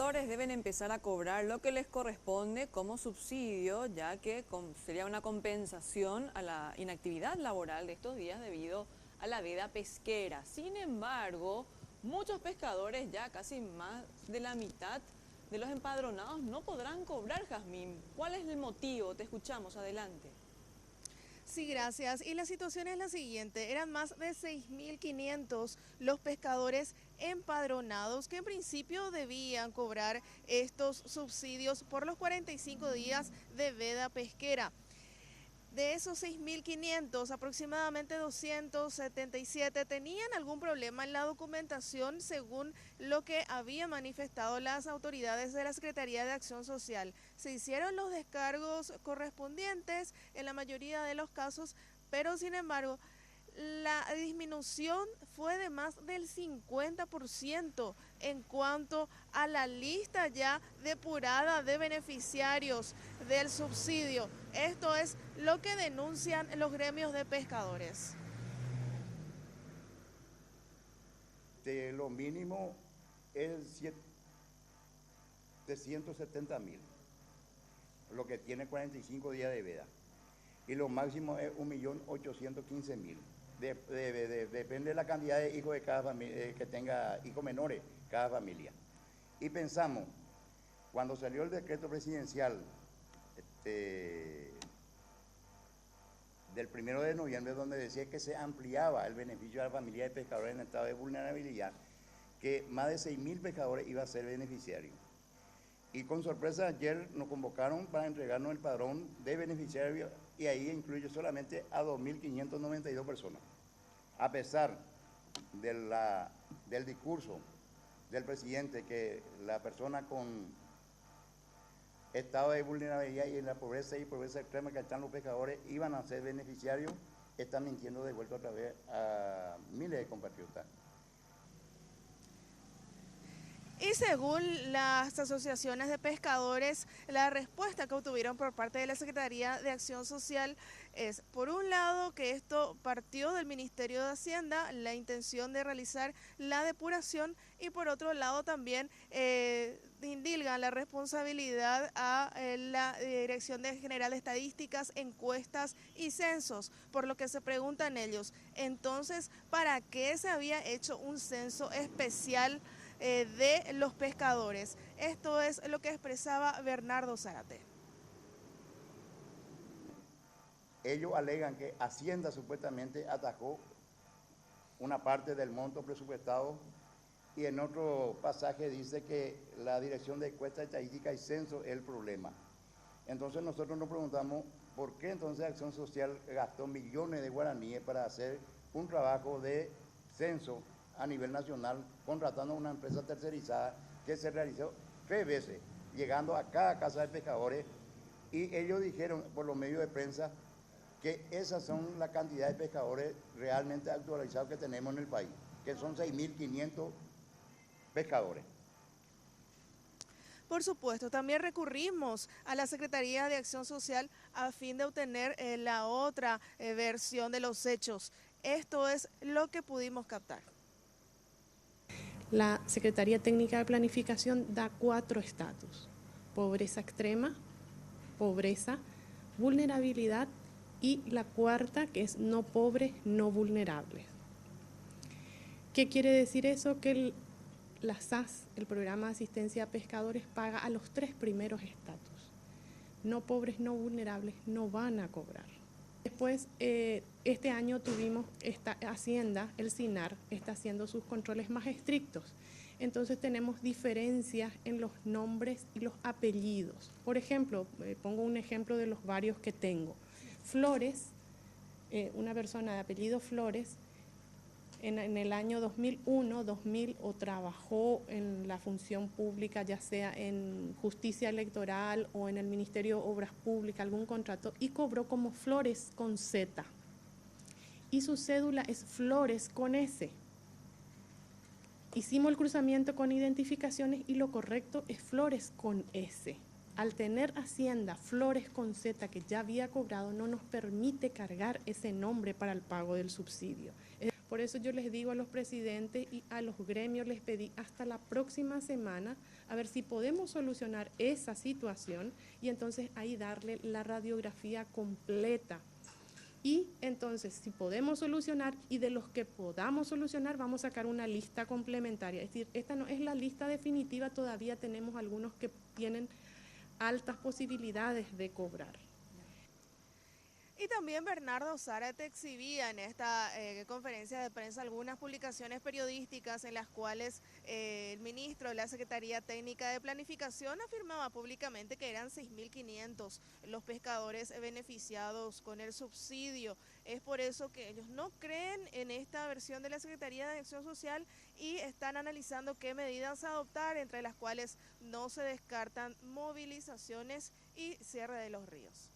pescadores deben empezar a cobrar lo que les corresponde como subsidio, ya que sería una compensación a la inactividad laboral de estos días debido a la veda pesquera. Sin embargo, muchos pescadores, ya casi más de la mitad de los empadronados, no podrán cobrar, Jazmín. ¿Cuál es el motivo? Te escuchamos, adelante. Sí, gracias. Y la situación es la siguiente. Eran más de 6.500 los pescadores empadronados que en principio debían cobrar estos subsidios por los 45 días de veda pesquera. De esos 6.500, aproximadamente 277 tenían algún problema en la documentación según lo que habían manifestado las autoridades de la Secretaría de Acción Social. Se hicieron los descargos correspondientes en la mayoría de los casos, pero sin embargo, la disminución fue de más del 50% en cuanto a la lista ya depurada de beneficiarios del subsidio. Esto es lo que denuncian los gremios de pescadores. Lo mínimo es 770.000, lo que tiene 45 días de veda. Y lo máximo es 1.815.000. Depende de la cantidad de hijos de cada familia, que tenga hijos menores cada familia. Y pensamos, cuando salió el decreto presidencial del 1 de noviembre, donde decía que se ampliaba el beneficio a la familia de pescadores en estado de vulnerabilidad, que más de 6.000 pescadores iban a ser beneficiarios. Y con sorpresa ayer nos convocaron para entregarnos el padrón de beneficiarios y ahí incluye solamente a 2.592 personas. A pesar del discurso del presidente que la persona con estado de vulnerabilidad y en la pobreza y pobreza extrema que están los pescadores iban a ser beneficiarios, están mintiendo de vuelta otra vez a miles de compatriotas. Y según las asociaciones de pescadores, la respuesta que obtuvieron por parte de la Secretaría de Acción Social es, por un lado, que esto partió del Ministerio de Hacienda, la intención de realizar la depuración, y por otro lado también indilgan la responsabilidad a la Dirección General de Estadísticas, Encuestas y Censos, por lo que se preguntan ellos, entonces, ¿para qué se había hecho un censo especial de los pescadores? Esto es lo que expresaba Bernardo Zárate. Ellos alegan que Hacienda supuestamente atajó una parte del monto presupuestado y en otro pasaje dice que la Dirección de Encuestas, Estadística y Censo es el problema. Entonces nosotros nos preguntamos por qué entonces Acción Social gastó millones de guaraníes para hacer un trabajo de censo a nivel nacional, contratando a una empresa tercerizada que se realizó 3 veces, llegando a cada casa de pescadores, y ellos dijeron por los medios de prensa que esas son la cantidad de pescadores realmente actualizados que tenemos en el país, que son 6.500 pescadores. Por supuesto, también recurrimos a la Secretaría de Acción Social a fin de obtener la otra versión de los hechos. Esto es lo que pudimos captar. La Secretaría Técnica de Planificación da 4 estatus: pobreza extrema, pobreza, vulnerabilidad y la cuarta, que es no pobre, no vulnerable. ¿Qué quiere decir eso? Que la SAS, el Programa de Asistencia a Pescadores, paga a los 3 primeros estatus. No pobres, no vulnerables, no van a cobrar. Después, este año tuvimos esta Hacienda, el SINAR, está haciendo sus controles más estrictos. Entonces tenemos diferencias en los nombres y los apellidos. Por ejemplo, pongo un ejemplo de los varios que tengo. Flores, una persona de apellido Flores, en el año 2001, 2000, o trabajó en la función pública, ya sea en justicia electoral o en el Ministerio de Obras Públicas, algún contrato, y cobró como Flores con Z. Y su cédula es Flores con S. Hicimos el cruzamiento con identificaciones y lo correcto es Flores con S. Al tener Hacienda Flores con Z, que ya había cobrado, no nos permite cargar ese nombre para el pago del subsidio. Por eso yo les digo a los presidentes y a los gremios, les pedí hasta la próxima semana a ver si podemos solucionar esa situación y entonces ahí darle la radiografía completa. Y entonces, si podemos solucionar y de los que podamos solucionar, vamos a sacar una lista complementaria. Es decir, esta no es la lista definitiva, todavía tenemos algunos que tienen altas posibilidades de cobrar. Y también Bernardo Zárate exhibía en esta conferencia de prensa algunas publicaciones periodísticas en las cuales el ministro de la Secretaría Técnica de Planificación afirmaba públicamente que eran 6.500 los pescadores beneficiados con el subsidio. Es por eso que ellos no creen en esta versión de la Secretaría de Acción Social y están analizando qué medidas adoptar, entre las cuales no se descartan movilizaciones y cierre de los ríos.